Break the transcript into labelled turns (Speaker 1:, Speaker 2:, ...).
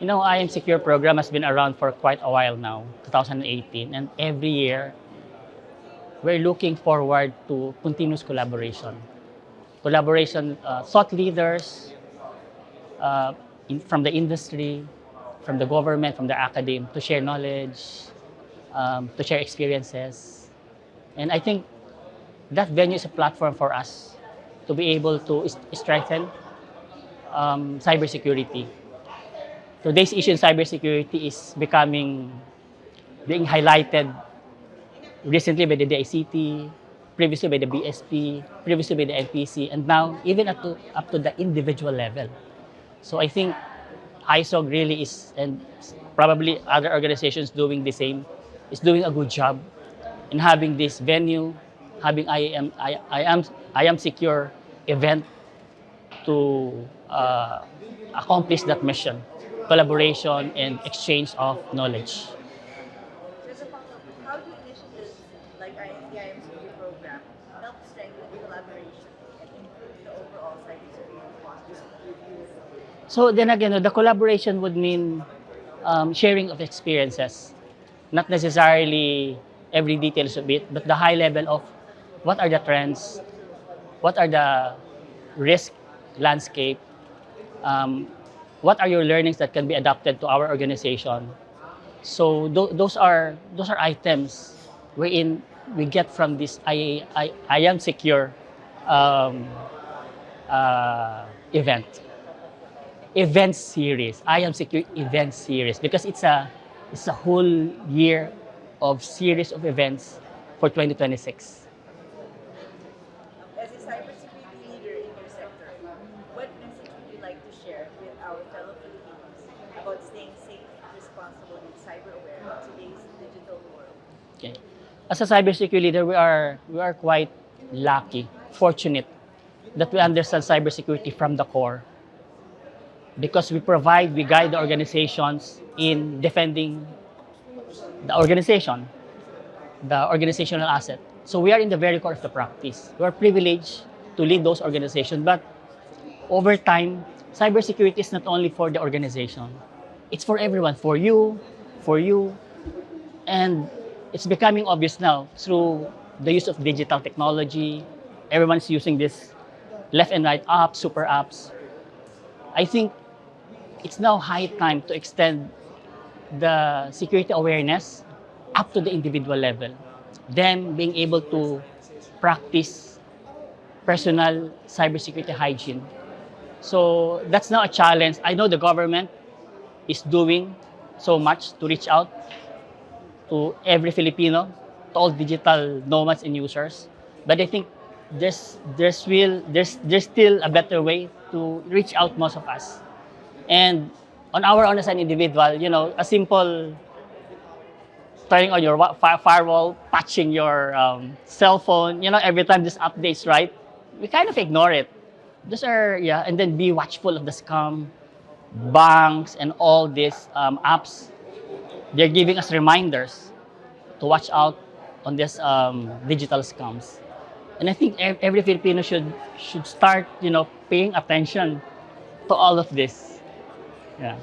Speaker 1: You know, I Am Secure program has been around for quite a while now, 2018, and every year we're looking forward to continuous collaboration. Collaboration, thought leaders from the industry, from the government, from the academe, to share knowledge, to share experiences. And I think that venue is a platform for us to be able to strengthen cybersecurity. Today's issue in cybersecurity is being highlighted recently by the DICT, previously by the BSP, previously by the NPC, and now even up to the individual level. So I think ISOG really is, and probably other organizations doing the same, is doing a good job in having this venue, having I am secure event to accomplish that mission, collaboration and exchange of knowledge.
Speaker 2: As a follow-up, how do initiatives like the IMCU program help strengthen collaboration and improve the overall cybersecurity posture?
Speaker 1: So then again, the collaboration would mean sharing of experiences, not necessarily every details of it, but the high level of what are the trends, what are the risk landscape, what are your learnings that can be adapted to our organization. So those are items wherein we get from this I am secure um, event. Event series. I am secure event series because it's a whole year of series of events for 2026.
Speaker 2: As a cybersecurity leader in your sector, what message would you like to share with our fellow Filipinos about staying safe, responsible, and cyber-aware in today's digital world?
Speaker 1: Okay. As a cybersecurity leader, we are quite lucky, fortunate that we understand cybersecurity from the core because we guide the organizations in defending the organization, the organizational asset. So we are in the very core of the practice. We are privileged to lead those organizations, but over time, cybersecurity is not only for the organization. It's for everyone, for you, and it's becoming obvious now through the use of digital technology. Everyone's using this left and right apps, super apps. I think it's now high time to extend the security awareness up to the individual level. Then being able to practice personal cybersecurity hygiene. So that's now a challenge. I know the government is doing so much to reach out to every Filipino, to all digital nomads and users. But I think there's still a better way to reach out most of us. And on our own as an individual, you know, a simple turning on your firewall, patching your cell phone, you know, every time this updates, right? We kind of ignore it. Those are, yeah, and then be watchful of the scam, banks, and all these apps. They're giving us reminders to watch out on these digital scams. And I think every Filipino should start, you know, paying attention to all of this. Yeah.